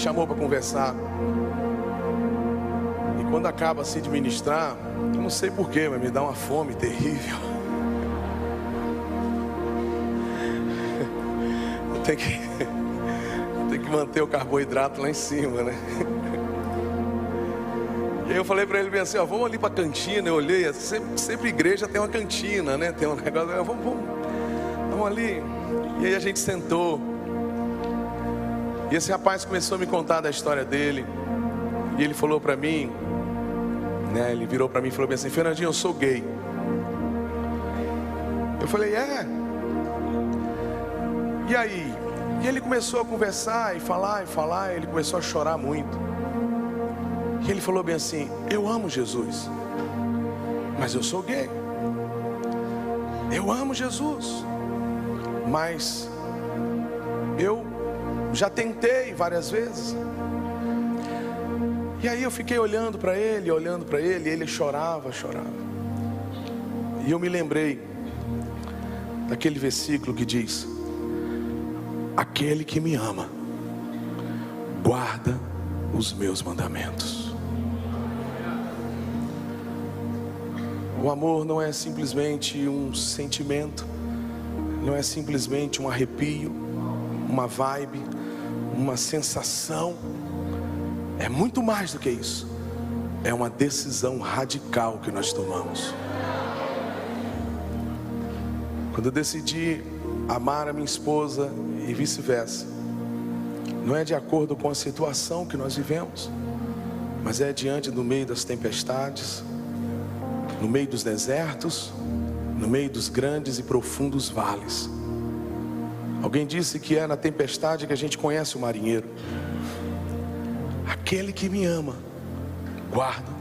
chamou para conversar. E quando acaba assim de ministrar, eu não sei porquê, mas me dá uma fome terrível. Eu tenho que manter o carboidrato lá em cima, né? E aí eu falei para ele bem assim, ó, vamos ali para a cantina. Eu olhei, sempre igreja tem uma cantina, né? Tem um negócio, vamos ali. E aí a gente sentou. E esse rapaz começou a me contar da história dele. E ele falou para mim, né? Ele virou para mim e falou bem assim, Fernandinho, eu sou gay. Eu falei, é? E aí? E ele começou a conversar e falar, e ele começou a chorar muito. E ele falou bem assim, eu amo Jesus, mas eu sou gay. Eu amo Jesus, mas eu já tentei várias vezes. E aí eu fiquei olhando para ele, e ele chorava. E eu me lembrei daquele versículo que diz, aquele que me ama, guarda os meus mandamentos. O amor não é simplesmente um sentimento, não é simplesmente um arrepio, uma vibe, uma sensação. É muito mais do que isso. É uma decisão radical que nós tomamos. Quando eu decidi amar a minha esposa e vice-versa, não é de acordo com a situação que nós vivemos, mas é diante do meio das tempestades, no meio dos desertos, no meio dos grandes e profundos vales. Alguém disse que é na tempestade que a gente conhece o marinheiro. Aquele que me ama, guarda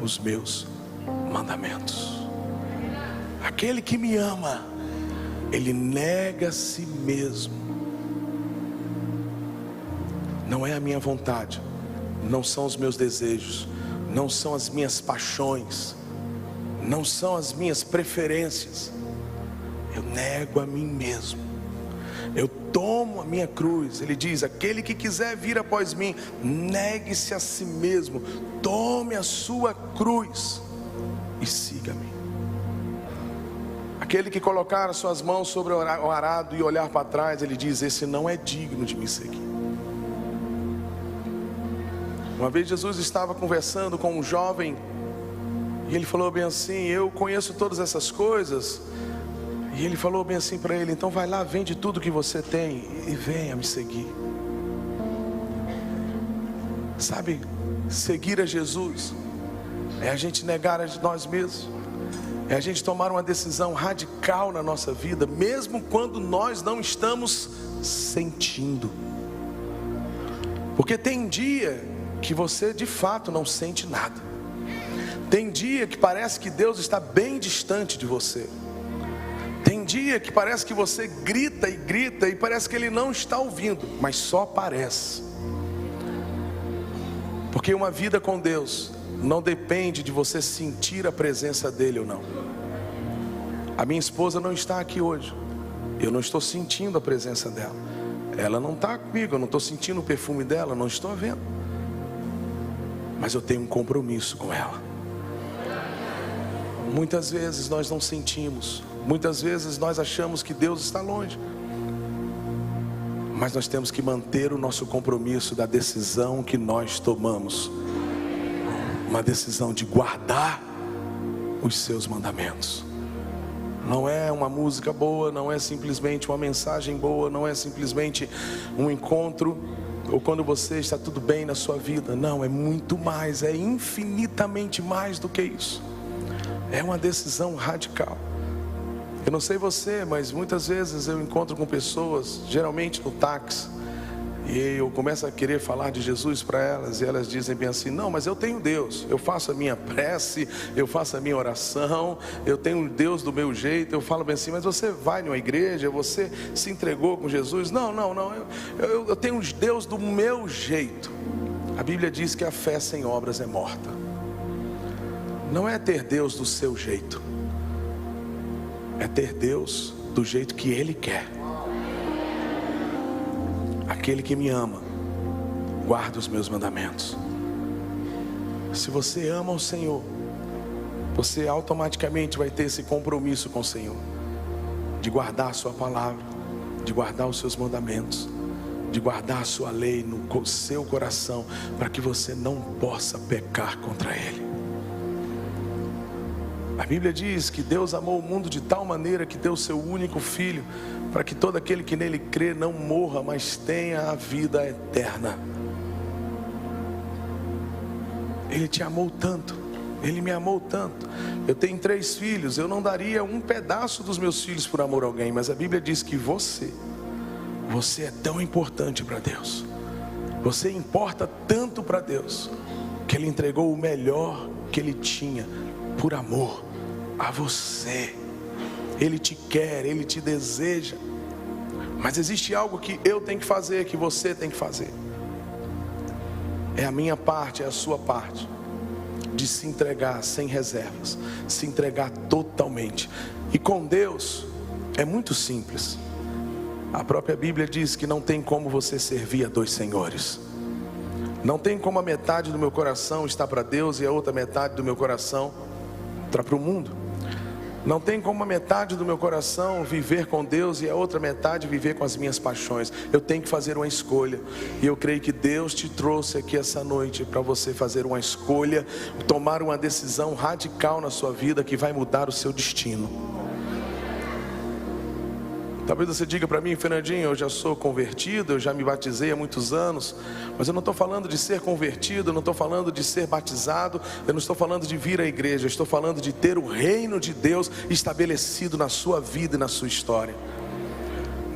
os meus mandamentos. Aquele que me ama, ele nega a si mesmo. Não é a minha vontade, não são os meus desejos, não são as minhas paixões, não são as minhas preferências. Eu nego a mim mesmo. Eu tomo a minha cruz. Ele diz, aquele que quiser vir após mim, negue-se a si mesmo, tome a sua cruz e siga-me. Aquele que colocar as suas mãos sobre o arado e olhar para trás, ele diz, esse não é digno de me seguir. Uma vez Jesus estava conversando com um jovem, e ele falou bem assim, eu conheço todas essas coisas. E ele falou bem assim para ele, então vai lá, vende tudo que você tem e venha me seguir. Sabe, seguir a Jesus é a gente negar a nós mesmos, é a gente tomar uma decisão radical na nossa vida, mesmo quando nós não estamos sentindo. Porque tem dia que você de fato não sente nada. Tem dia que parece que Deus está bem distante de você. Tem dia que parece que você grita e parece que Ele não está ouvindo, mas só parece. Porque uma vida com Deus não depende de você sentir a presença dEle ou não. A minha esposa não está aqui hoje, eu não estou sentindo a presença dela. Ela não está comigo, eu não estou sentindo o perfume dela, não estou vendo. Mas eu tenho um compromisso com ela. Muitas vezes nós não sentimos, muitas vezes nós achamos que Deus está longe, mas nós temos que manter o nosso compromisso da decisão que nós tomamos, uma decisão de guardar os seus mandamentos. Não é uma música boa, não é simplesmente uma mensagem boa, não é simplesmente um encontro, ou quando você está tudo bem na sua vida. Não, é muito mais, é infinitamente mais do que isso. É uma decisão radical. Eu não sei você, mas muitas vezes eu encontro com pessoas, geralmente no táxi, e eu começo a querer falar de Jesus para elas, e elas dizem bem assim, não, mas eu tenho Deus, eu faço a minha prece, eu faço a minha oração, eu tenho Deus do meu jeito. Eu falo bem assim, mas você vai numa igreja, você se entregou com Jesus? Não, eu tenho Deus do meu jeito. A Bíblia diz que a fé sem obras é morta. Não é ter Deus do seu jeito, é ter Deus do jeito que Ele quer. Aquele que me ama guarda os meus mandamentos. Se você ama o Senhor, você automaticamente vai ter esse compromisso com o Senhor, de guardar a sua palavra, de guardar os seus mandamentos, de guardar a sua lei no seu coração, para que você não possa pecar contra Ele. A Bíblia diz que Deus amou o mundo de tal maneira que deu o seu único Filho, para que todo aquele que nele crê não morra, mas tenha a vida eterna. Ele te amou tanto, Ele me amou tanto. Eu tenho 3 filhos, eu não daria um pedaço dos meus filhos por amor a alguém, mas a Bíblia diz que você é tão importante para Deus, você importa tanto para Deus, que Ele entregou o melhor que Ele tinha por amor a você. Ele te quer, Ele te deseja. Mas existe algo que eu tenho que fazer, que você tem que fazer. É a minha parte, é a sua parte, de se entregar sem reservas, se entregar totalmente. E com Deus é muito simples. A própria Bíblia diz que não tem como você servir a 2 senhores. Não tem como a metade do meu coração estar para Deus e a outra metade do meu coração estar para o mundo. Não tem como a metade do meu coração viver com Deus e a outra metade viver com as minhas paixões. Eu tenho que fazer uma escolha. E eu creio que Deus te trouxe aqui essa noite para você fazer uma escolha, tomar uma decisão radical na sua vida que vai mudar o seu destino. Talvez você diga para mim: Fernandinho, eu já sou convertido, eu já me batizei há muitos anos. Mas eu não estou falando de ser convertido, eu não estou falando de ser batizado, eu não estou falando de vir à igreja, eu estou falando de ter o reino de Deus estabelecido na sua vida e na sua história.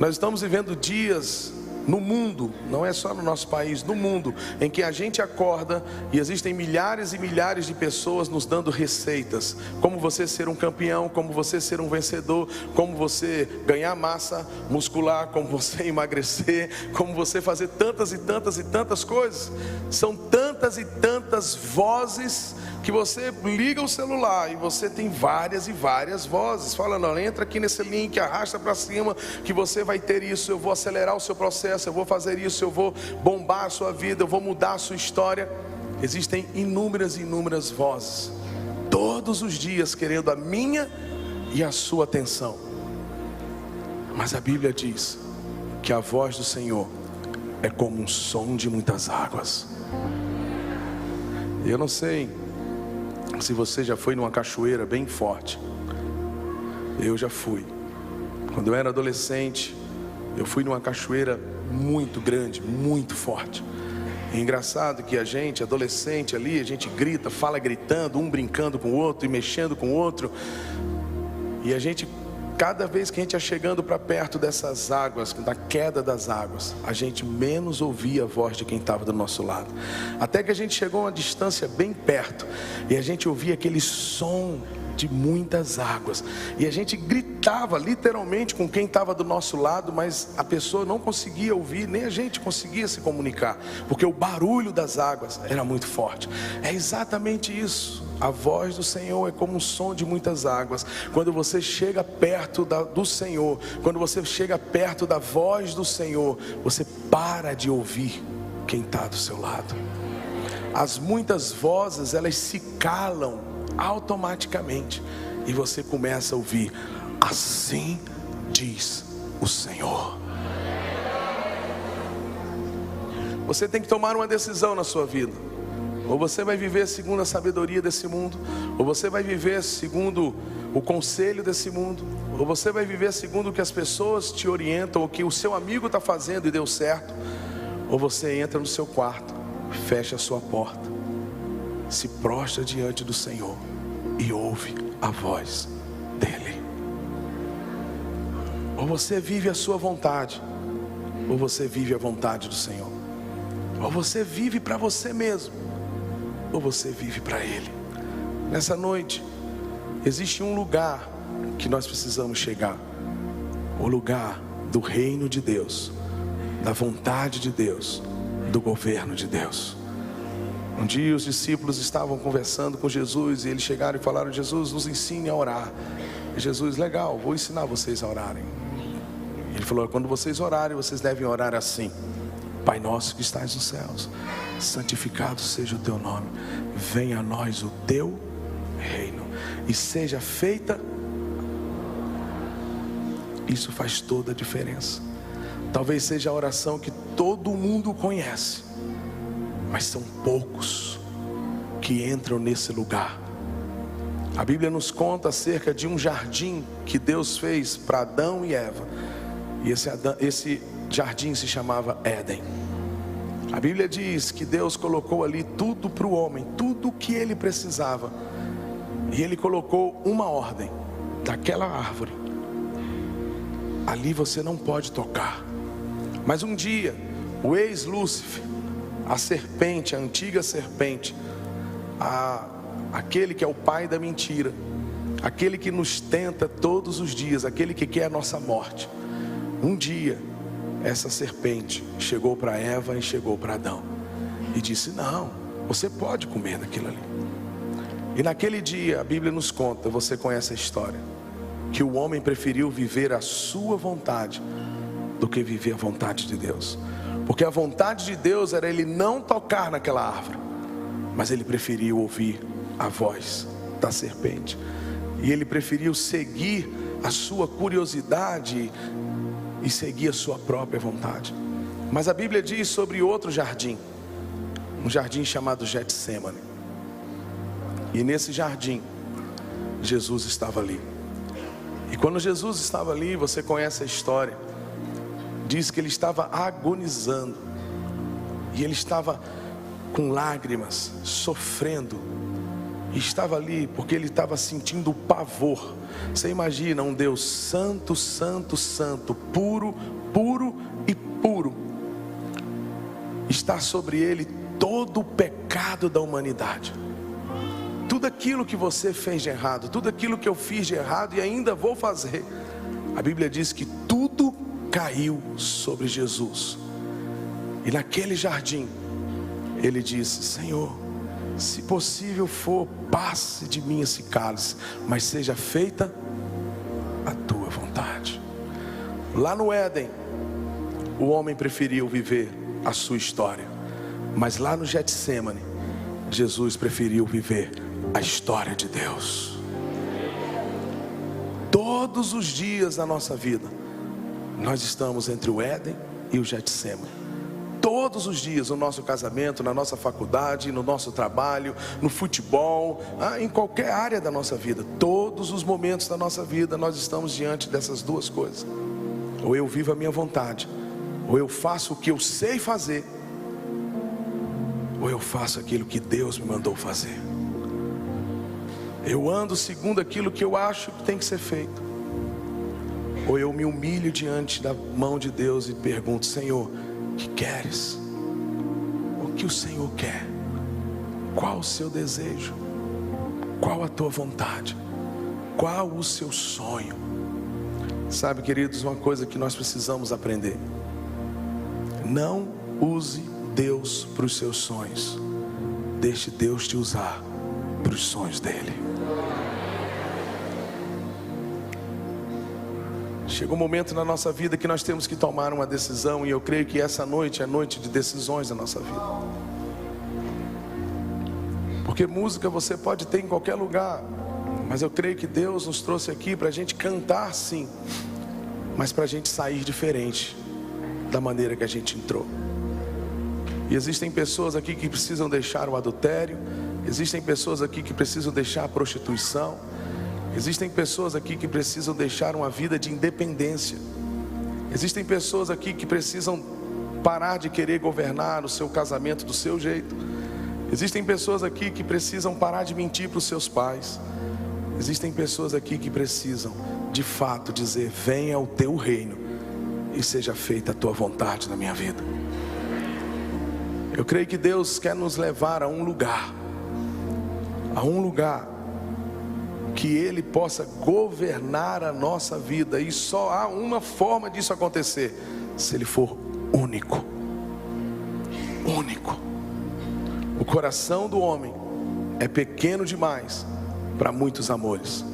Nós estamos vivendo dias no mundo, não é só no nosso país, no mundo, em que a gente acorda e existem milhares e milhares de pessoas nos dando receitas, como você ser um campeão, como você ser um vencedor, como você ganhar massa muscular, como você emagrecer, como você fazer tantas e tantas e tantas coisas. São tantas e tantas vozes que você liga o celular e você tem várias e várias vozes falando: olha, entra aqui nesse link, arrasta para cima que você vai ter isso, eu vou acelerar o seu processo, eu vou fazer isso, eu vou bombar a sua vida, eu vou mudar a sua história. Existem inúmeras e inúmeras vozes, todos os dias querendo a minha e a sua atenção. Mas a Bíblia diz que a voz do Senhor é como um som de muitas águas. Eu não sei se você já foi numa cachoeira bem forte. Eu já fui. Quando eu era adolescente, eu fui numa cachoeira muito grande, muito forte. É engraçado que a gente, adolescente ali, a gente grita, fala gritando, um brincando com o outro e mexendo com o outro. E a gente, cada vez que a gente ia chegando para perto dessas águas, da queda das águas, a gente menos ouvia a voz de quem estava do nosso lado. Até que a gente chegou a uma distância bem perto e a gente ouvia aquele som de muitas águas. E a gente gritava literalmente com quem estava do nosso lado, mas a pessoa não conseguia ouvir, nem a gente conseguia se comunicar, porque o barulho das águas era muito forte. É exatamente isso. A voz do Senhor é como um som de muitas águas. Quando você chega perto do Senhor, quando você chega perto da voz do Senhor, você para de ouvir quem está do seu lado. As muitas vozes, elas se calam automaticamente e você começa a ouvir: assim diz o Senhor. Você tem que tomar uma decisão na sua vida. Ou você vai viver segundo a sabedoria desse mundo, ou você vai viver segundo o conselho desse mundo, ou você vai viver segundo o que as pessoas te orientam, ou o que o seu amigo está fazendo e deu certo. Ou você entra no seu quarto, fecha a sua porta, se prostra diante do Senhor e ouve a voz dele. Ou você vive a sua vontade, ou você vive a vontade do Senhor. Ou você vive para você mesmo, ou você vive para Ele. Nessa noite, existe um lugar que nós precisamos chegar. O lugar do reino de Deus, da vontade de Deus, do governo de Deus. Um dia os discípulos estavam conversando com Jesus e eles chegaram e falaram: Jesus, nos ensine a orar. E Jesus: legal, vou ensinar vocês a orarem. Ele falou: quando vocês orarem, vocês devem orar assim: Pai nosso que estás nos céus, santificado seja o teu nome. Venha a nós o teu reino e seja feita. Isso faz toda a diferença. Talvez seja a oração que todo mundo conhece, mas são poucos que entram nesse lugar. A Bíblia nos conta acerca de um jardim que Deus fez para Adão e Eva. E esse jardim se chamava Éden. A Bíblia diz que Deus colocou ali tudo para o homem, tudo o que ele precisava. E ele colocou uma ordem: daquela árvore ali você não pode tocar. Mas um dia, o ex-Lúcifer, a serpente, a antiga serpente, aquele que é o pai da mentira, aquele que nos tenta todos os dias, aquele que quer a nossa morte, um dia, essa serpente chegou para Eva e chegou para Adão e disse: não, você pode comer daquilo ali. E naquele dia, a Bíblia nos conta, você conhece a história, que o homem preferiu viver a sua vontade do que viver a vontade de Deus. Porque a vontade de Deus era ele não tocar naquela árvore, mas ele preferiu ouvir a voz da serpente, e ele preferiu seguir a sua curiosidade e seguir a sua própria vontade. Mas a Bíblia diz sobre outro jardim, um jardim chamado Getsêmani. E nesse jardim, Jesus estava ali. E quando Jesus estava ali, você conhece a história, diz que ele estava agonizando, e ele estava com lágrimas, sofrendo, e estava ali porque ele estava sentindo o pavor. Você imagina um Deus santo, santo, santo, puro, puro e puro, está sobre ele todo o pecado da humanidade. Tudo aquilo que você fez de errado, tudo aquilo que eu fiz de errado e ainda vou fazer, a Bíblia diz que tudo caiu sobre Jesus. E naquele jardim, ele disse: Senhor, se possível for, passe de mim esse cálice, mas seja feita a tua vontade. Lá no Éden, o homem preferiu viver a sua história, mas lá no Getsêmani, Jesus preferiu viver a história de Deus. Todos os dias da nossa vida, nós estamos entre o Éden e o Getsêmani. Todos os dias, no nosso casamento, na nossa faculdade, no nosso trabalho, no futebol, em qualquer área da nossa vida, todos os momentos da nossa vida, nós estamos diante dessas duas coisas. Ou eu vivo a minha vontade, ou eu faço o que eu sei fazer, ou eu faço aquilo que Deus me mandou fazer. Eu ando segundo aquilo que eu acho que tem que ser feito, ou eu me humilho diante da mão de Deus e pergunto: Senhor, o que queres? O que o Senhor quer? Qual o seu desejo? Qual a tua vontade? Qual o seu sonho? Sabe, queridos, uma coisa que nós precisamos aprender: não use Deus para os seus sonhos, deixe Deus te usar para os sonhos dele. Chega um momento na nossa vida que nós temos que tomar uma decisão, e eu creio que essa noite é noite de decisões na nossa vida. Porque música você pode ter em qualquer lugar, mas eu creio que Deus nos trouxe aqui para a gente cantar, sim, mas para a gente sair diferente da maneira que a gente entrou. E existem pessoas aqui que precisam deixar o adultério, existem pessoas aqui que precisam deixar a prostituição, existem pessoas aqui que precisam deixar uma vida de independência, existem pessoas aqui que precisam parar de querer governar o seu casamento do seu jeito, existem pessoas aqui que precisam parar de mentir para os seus pais, existem pessoas aqui que precisam de fato dizer: venha o teu reino e seja feita a tua vontade na minha vida. Eu creio que Deus quer nos levar a um lugar que Ele possa governar a nossa vida, e só há uma forma disso acontecer: se Ele for único. Único. O coração do homem é pequeno demais para muitos amores.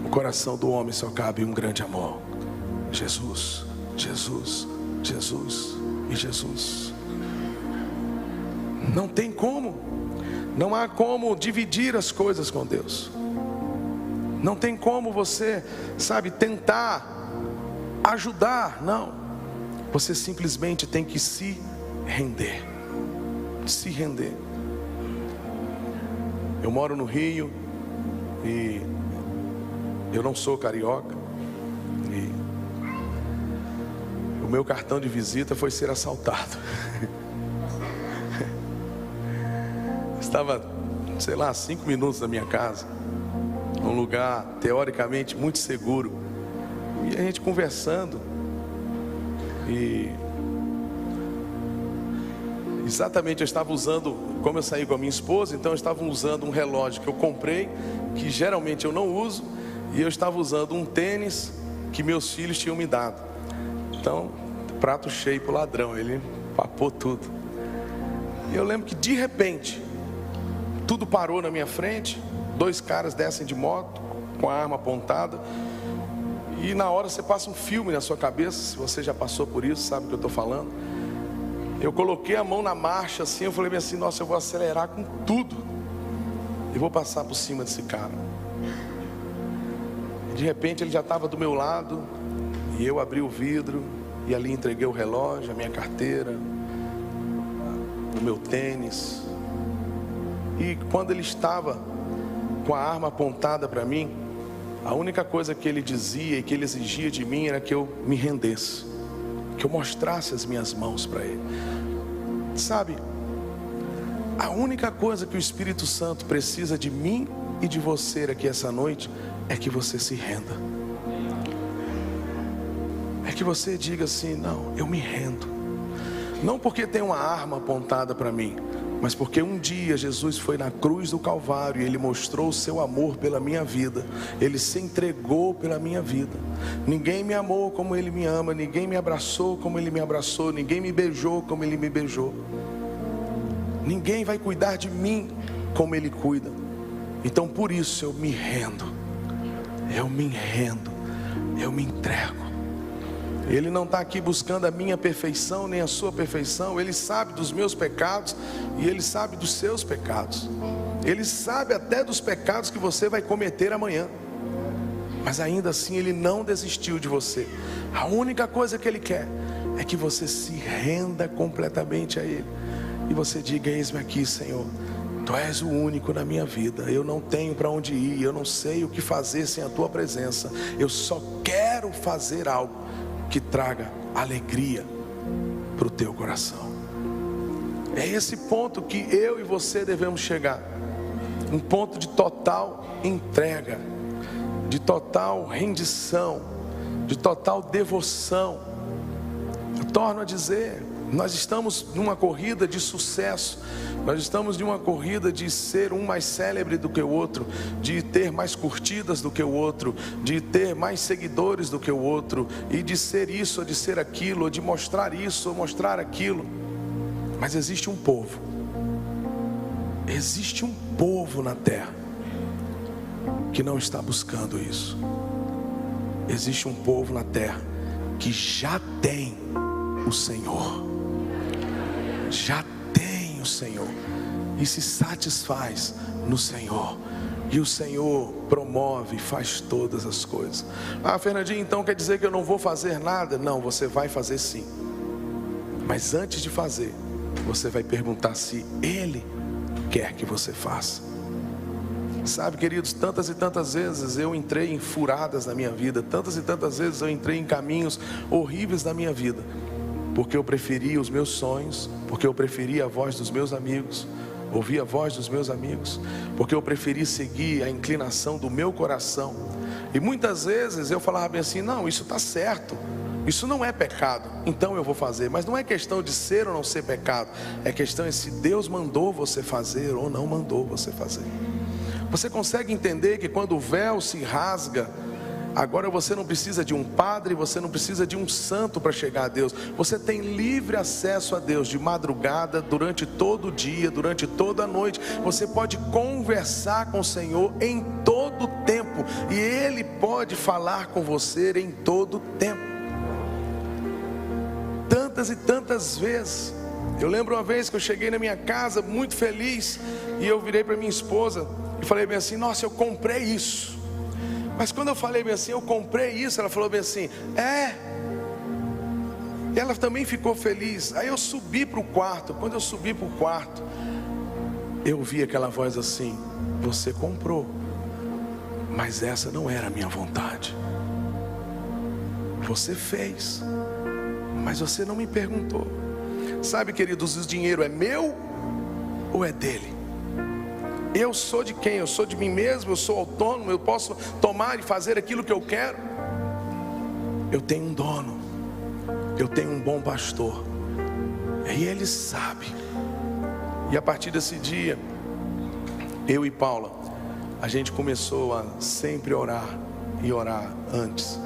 O coração do homem só cabe um grande amor: Jesus, Jesus, Jesus. e Jesus. Não tem como. Não há como dividir as coisas com Deus. Não tem como você, tentar ajudar. Não. Você simplesmente tem que se render. Se render. Eu moro no Rio e eu não sou carioca. E o meu cartão de visita foi ser assaltado. Estava, 5 minutos da minha casa, num lugar teoricamente muito seguro, e a gente conversando, e exatamente eu estava usando, como eu saí com a minha esposa, então eu estava usando um relógio que eu comprei, que geralmente eu não uso, e eu estava usando um tênis que meus filhos tinham me dado. Então, prato cheio pro ladrão, ele papou tudo. E eu lembro que de repente tudo parou na minha frente, 2 caras descem de moto, com a arma apontada, e na hora você passa um filme na sua cabeça, se você já passou por isso, sabe o que eu estou falando. Eu coloquei a mão na marcha assim, eu falei assim, nossa, eu vou acelerar com tudo, e vou passar por cima desse cara. De repente ele já estava do meu lado, e eu abri o vidro, e ali entreguei o relógio, a minha carteira, o meu tênis. E quando ele estava com a arma apontada para mim, a única coisa que ele dizia e que ele exigia de mim era que eu me rendesse, que eu mostrasse as minhas mãos para ele. A única coisa que o Espírito Santo precisa de mim e de você aqui essa noite é que você se renda. É que você diga assim, não, eu me rendo. Não porque tem uma arma apontada para mim, mas porque um dia Jesus foi na cruz do Calvário e Ele mostrou o seu amor pela minha vida. Ele se entregou pela minha vida. Ninguém me amou como Ele me ama, ninguém me abraçou como Ele me abraçou, ninguém me beijou como Ele me beijou. Ninguém vai cuidar de mim como Ele cuida. Então por isso eu me rendo, eu me rendo, eu me entrego. Ele não está aqui buscando a minha perfeição, nem a sua perfeição. Ele sabe dos meus pecados e Ele sabe dos seus pecados. Ele sabe até dos pecados que você vai cometer amanhã. Mas ainda assim Ele não desistiu de você. A única coisa que Ele quer é que você se renda completamente a Ele. E você diga, eis-me aqui, Senhor. Tu és o único na minha vida. Eu não tenho para onde ir, eu não sei o que fazer sem a Tua presença. Eu só quero fazer algo que traga alegria para o teu coração. É esse ponto que eu e você devemos chegar. Um ponto de total entrega, de total rendição, de total devoção. Eu torno a dizer, nós estamos numa corrida de sucesso. Nós estamos em uma corrida de ser um mais célebre do que o outro, de ter mais curtidas do que o outro, de ter mais seguidores do que o outro, e de ser isso, ou de ser aquilo, ou de mostrar isso, ou mostrar aquilo. Mas existe um povo na terra que não está buscando isso. Existe um povo na terra que já tem o Senhor, já tem o Senhor e se satisfaz no Senhor. E o Senhor promove e faz todas as coisas. Ah, Fernandinho, então quer dizer que eu não vou fazer nada? Não, você vai fazer sim. Mas antes de fazer, você vai perguntar se Ele quer que você faça. Sabe, queridos, tantas e tantas vezes eu entrei em furadas na minha vida, tantas e tantas vezes eu entrei em caminhos horríveis na minha vida, porque eu preferia os meus sonhos, porque eu preferia a voz dos meus amigos, ouvir a voz dos meus amigos, porque eu preferi seguir a inclinação do meu coração. E muitas vezes eu falava bem assim, não, isso está certo, isso não é pecado, então eu vou fazer. Mas não é questão de ser ou não ser pecado, é questão de se Deus mandou você fazer ou não mandou você fazer. Você consegue entender que quando o véu se rasga, agora você não precisa de um padre, você não precisa de um santo para chegar a Deus. Você tem livre acesso a Deus de madrugada, durante todo o dia, durante toda a noite. Você pode conversar com o Senhor em todo o tempo, e Ele pode falar com você em todo o tempo. tantas e tantas vezes. Eu lembro uma vez que eu cheguei na minha casa muito feliz, e eu virei para minha esposa e falei bem assim: nossa, eu comprei isso. Mas quando eu falei bem assim, eu comprei isso, ela falou bem assim: é. E ela também ficou feliz. Aí eu subi para o quarto. Quando eu subi para o quarto, eu vi aquela voz assim: você comprou, mas essa não era a minha vontade. Você fez, mas você não me perguntou. Sabe, queridos, o dinheiro é meu ou é dele? Eu sou de quem? Eu sou de mim mesmo, eu sou autônomo, eu posso tomar e fazer aquilo que eu quero. Eu tenho um dono, eu tenho um bom pastor, e ele sabe. E a partir desse dia, eu e Paula, a gente começou a sempre orar, e orar antes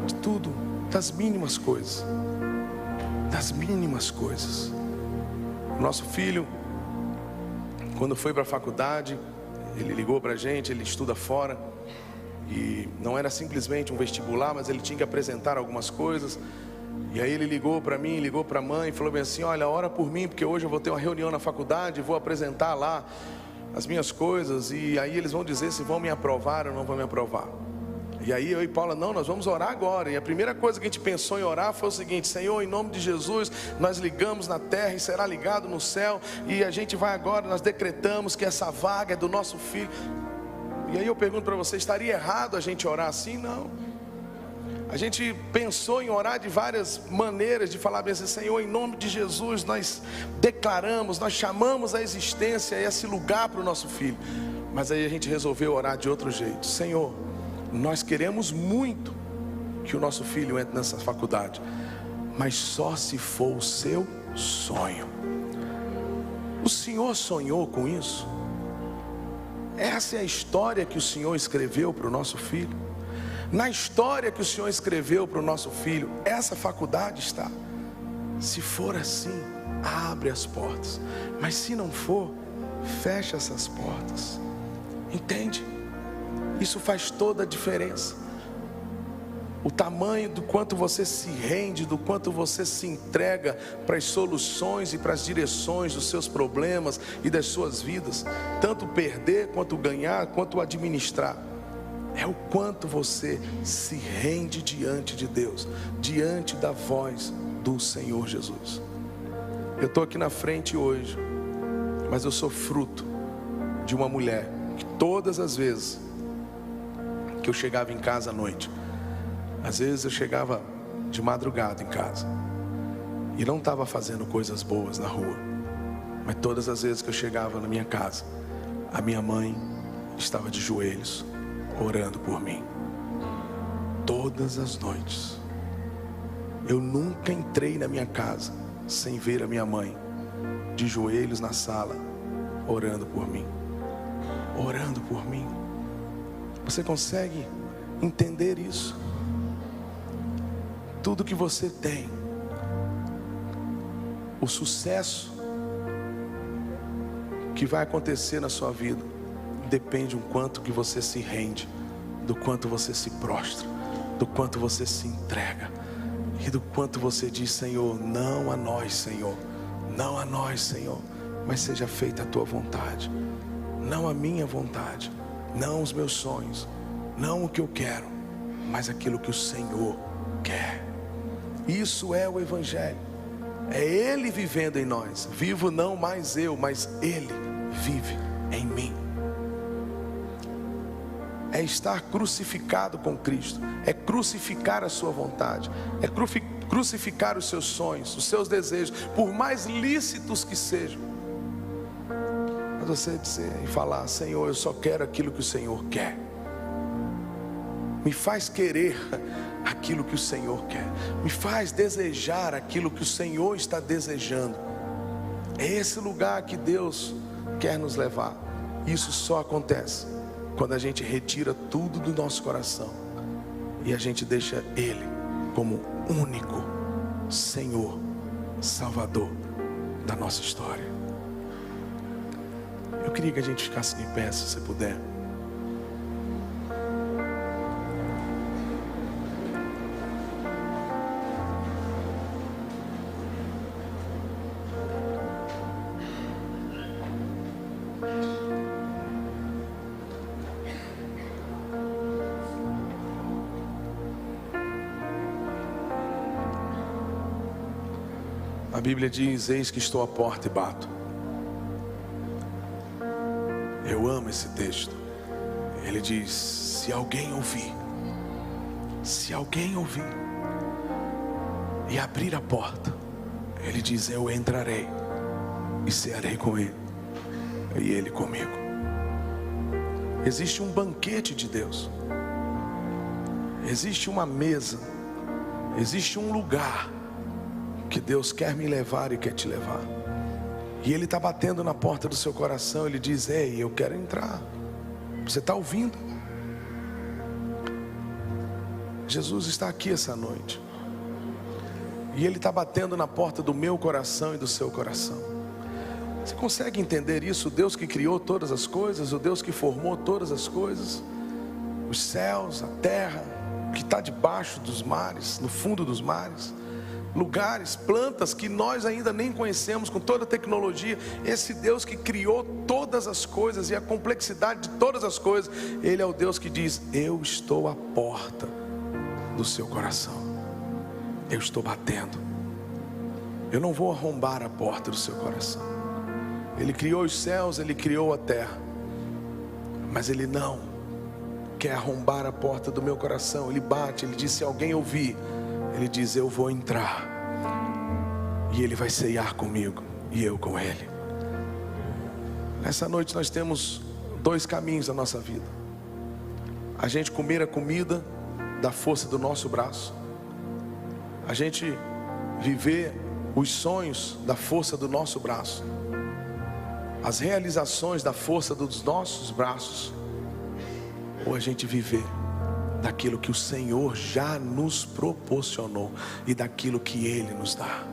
de tudo, das mínimas coisas. Das mínimas coisas. O nosso filho, quando foi para a faculdade, ele ligou para a gente. Ele estuda fora, e não era simplesmente um vestibular, mas ele tinha que apresentar algumas coisas. E aí ele ligou para mim, ligou para a mãe e falou bem assim: olha, ora por mim, porque hoje eu vou ter uma reunião na faculdade, vou apresentar lá as minhas coisas, e aí eles vão dizer se vão me aprovar ou não vão me aprovar. E aí eu e Paula: não, nós vamos orar agora. E a primeira coisa que a gente pensou em orar foi o seguinte: Senhor, em nome de Jesus, nós ligamos na terra e será ligado no céu. E a gente vai agora, nós decretamos que essa vaga é do nosso filho. E aí eu pergunto para você: estaria errado a gente orar assim? Não. A gente pensou em orar de várias maneiras, de falar bem assim: Senhor, em nome de Jesus, nós declaramos, nós chamamos a existência esse lugar para o nosso filho. Mas aí a gente resolveu orar de outro jeito: Senhor, nós queremos muito que o nosso filho entre nessa faculdade, mas só se for o seu sonho. O Senhor sonhou com isso? Essa é a história que o Senhor escreveu para o nosso filho. Na história que o Senhor escreveu para o nosso filho, essa faculdade está. Se for assim, abre as portas. Mas se não for, fecha essas portas. Entende? Isso faz toda a diferença. O tamanho do quanto você se rende, do quanto você se entrega para as soluções e para as direções dos seus problemas e das suas vidas, tanto perder quanto ganhar, quanto administrar, é o quanto você se rende diante de Deus, diante da voz do Senhor Jesus. Eu estou aqui na frente hoje, mas eu sou fruto de uma mulher que todas as vezes que eu chegava em casa à noite, às vezes eu chegava de madrugada em casa e não estava fazendo coisas boas na rua, mas todas as vezes que eu chegava na minha casa, a minha mãe estava de joelhos orando por mim. Todas as noites. Eu nunca entrei na minha casa sem ver a minha mãe de joelhos na sala orando por mim. Orando por mim. Você consegue entender isso? Tudo que você tem, o sucesso que vai acontecer na sua vida, depende do quanto que você se rende, do quanto você se prostra, do quanto você se entrega e do quanto você diz: Senhor, não a nós, Senhor, não a nós, Senhor, mas seja feita a tua vontade, não a minha vontade, não os meus sonhos, não o que eu quero, mas aquilo que o Senhor quer. Isso é o Evangelho. É Ele vivendo em nós. Vivo não mais eu, mas Ele vive em mim. É estar crucificado com Cristo. É crucificar a sua vontade. É crucificar os seus sonhos, os seus desejos, por mais lícitos que sejam. Mas você dizer e falar: Senhor, eu só quero aquilo que o Senhor quer. Me faz querer aquilo que o Senhor quer. Me faz desejar aquilo que o Senhor está desejando. É esse lugar que Deus quer nos levar. Isso só acontece quando a gente retira tudo do nosso coração e a gente deixa Ele como único Senhor, Salvador da nossa história. Eu queria que a gente ficasse de pé, se você puder. Bíblia diz: eis que estou à porta e bato. Eu amo esse texto. Ele diz: se alguém ouvir e abrir a porta, ele diz: eu entrarei e cearei com ele e ele comigo. Existe um banquete de Deus, existe uma mesa, existe um lugar que Deus quer me levar e quer te levar. E Ele está batendo na porta do seu coração. Ele diz: ei, eu quero entrar. Você está ouvindo? Jesus está aqui essa noite, e Ele está batendo na porta do meu coração e do seu coração. Você consegue entender isso? O Deus que criou todas as coisas, o Deus que formou todas as coisas, os céus, a terra, que está debaixo dos mares, no fundo dos mares, lugares, plantas que nós ainda nem conhecemos, com toda a tecnologia. Esse Deus que criou todas as coisas e a complexidade de todas as coisas, Ele é o Deus que diz: eu estou à porta do seu coração, eu estou batendo. Eu não vou arrombar a porta do seu coração. Ele criou os céus, Ele criou a terra, mas Ele não quer arrombar a porta do meu coração. Ele bate, Ele diz: se alguém ouvir, Ele diz: eu vou entrar, e Ele vai ceiar comigo e eu com Ele. Nessa noite nós temos dois caminhos na nossa vida: a gente comer a comida da força do nosso braço, a gente viver os sonhos da força do nosso braço, as realizações da força dos nossos braços, ou a gente viver daquilo que o Senhor já nos proporcionou e daquilo que Ele nos dá.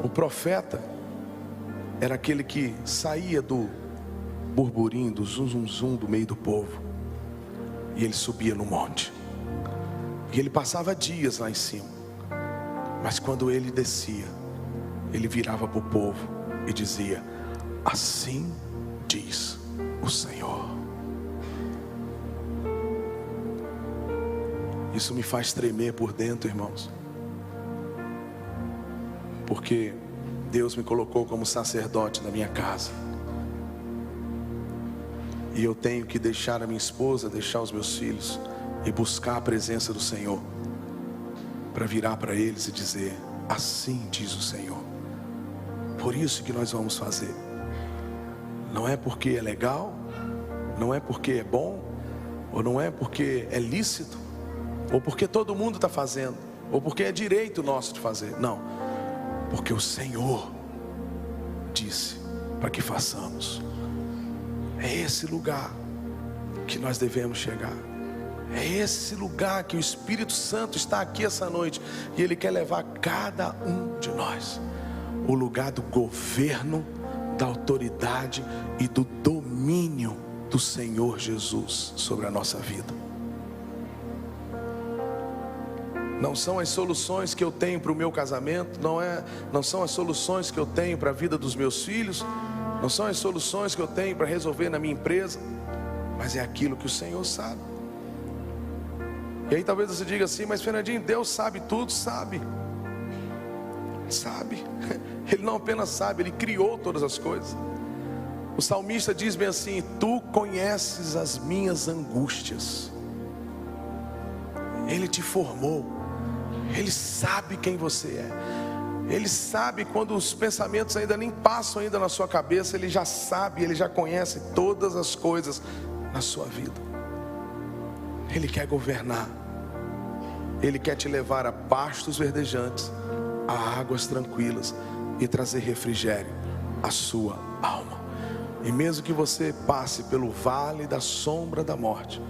O profeta era aquele que saía do burburinho, do zum zum zum do meio do povo, e ele subia no monte, e ele passava dias lá em cima, mas quando ele descia, ele virava para o povo e dizia: assim diz o Senhor. Isso me faz tremer por dentro, irmãos, porque Deus me colocou como sacerdote na minha casa, e eu tenho que deixar a minha esposa, deixar os meus filhos e buscar a presença do Senhor, para virar para eles e dizer: assim diz o Senhor. Por isso que nós vamos fazer. Não é porque é legal, não é porque é bom, ou não é porque é lícito, ou porque todo mundo está fazendo, ou porque é direito nosso de fazer. Não, porque o Senhor disse para que façamos. É esse lugar que nós devemos chegar. É esse lugar que o Espírito Santo está aqui essa noite, e Ele quer levar cada um de nós. O lugar do governo, da autoridade e do domínio do Senhor Jesus sobre a nossa vida. Não são as soluções que eu tenho para o meu casamento, não são as soluções que eu tenho para a vida dos meus filhos, não são as soluções que eu tenho para resolver na minha empresa, mas é aquilo que o Senhor sabe. E aí talvez você diga assim: mas Fernandinho, Deus sabe tudo. Sabe. Ele não apenas sabe, Ele criou todas as coisas. O salmista diz bem assim: tu conheces as minhas angústias. Ele te formou, Ele sabe quem você é, Ele sabe quando os pensamentos ainda nem passam ainda na sua cabeça. Ele já sabe, Ele já conhece todas as coisas na sua vida. Ele quer governar, Ele quer te levar a pastos verdejantes, a águas tranquilas, e trazer refrigério à sua alma. E mesmo que você passe pelo vale da sombra da morte,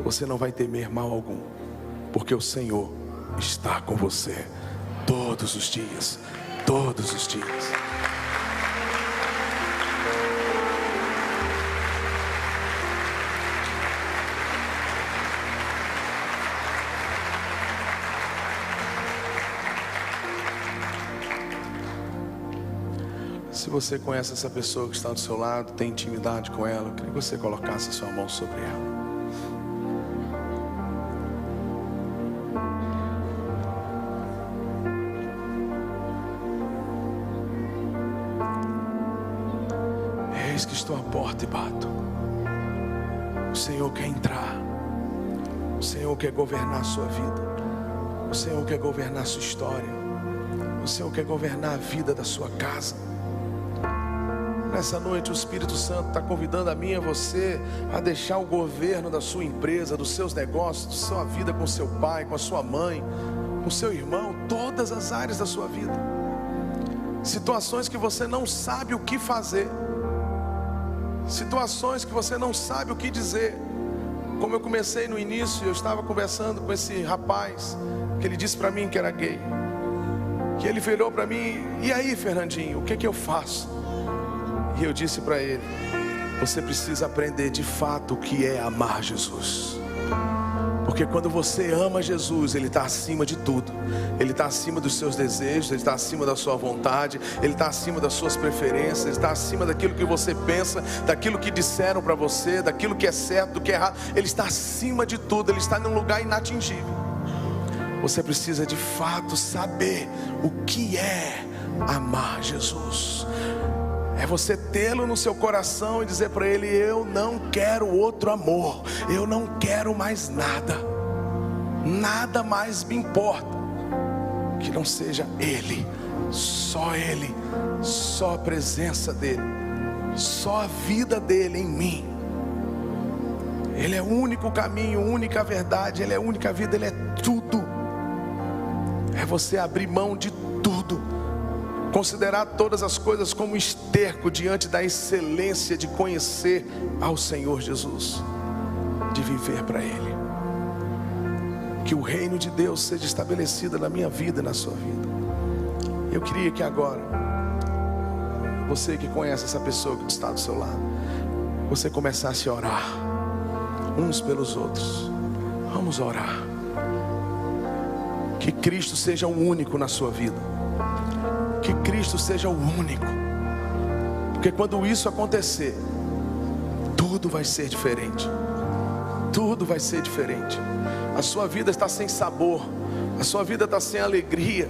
você não vai temer mal algum, porque o Senhor está com você todos os dias, todos os dias. Se você conhece essa pessoa que está do seu lado, tem intimidade com ela, eu queria que você colocasse a sua mão sobre ela. Eis que estou à porta e bato. O Senhor quer entrar. O Senhor quer governar a sua vida. O Senhor quer governar a sua história. O Senhor quer governar a vida da sua casa. Nessa noite o Espírito Santo está convidando a mim e a você a deixar o governo da sua empresa, dos seus negócios, da sua vida com seu pai, com a sua mãe, com seu irmão, todas as áreas da sua vida. Situações que você não sabe o que fazer, situações que você não sabe o que dizer. Como eu comecei no início, eu estava conversando com esse rapaz, que ele disse para mim que era gay, que ele virou para mim: e aí, Fernandinho, o que eu faço? E eu disse para ele: você precisa aprender de fato o que é amar Jesus. Porque quando você ama Jesus, Ele está acima de tudo. Ele está acima dos seus desejos, Ele está acima da sua vontade, Ele está acima das suas preferências, Ele está acima daquilo que você pensa, daquilo que disseram para você, daquilo que é certo, do que é errado. Ele está acima de tudo, Ele está num lugar inatingível. Você precisa de fato saber o que é amar Jesus. É você tê-lo no seu coração e dizer para Ele: eu não quero outro amor, eu não quero mais nada, nada mais me importa que não seja Ele, só a presença dEle, só a vida dEle em mim. Ele é o único caminho, única verdade, Ele é a única vida, Ele é tudo. É você abrir mão de tudo, considerar todas as coisas como esterco diante da excelência de conhecer ao Senhor Jesus, de viver para Ele. Que o reino de Deus seja estabelecido na minha vida e na sua vida. Eu queria que agora, você que conhece essa pessoa que está do seu lado, você começasse a orar uns pelos outros. Vamos orar. Que Cristo seja o único na sua vida. Que Cristo seja o único. Porque quando isso acontecer, tudo vai ser diferente. Tudo vai ser diferente. A sua vida está sem sabor, a sua vida está sem alegria.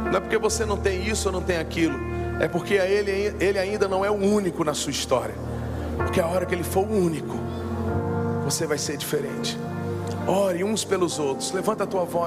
Não é porque você não tem isso ou não tem aquilo, é porque ele ainda não é o único na sua história. Porque a hora que Ele for o único, você vai ser diferente. Ore uns pelos outros. Levanta a tua voz.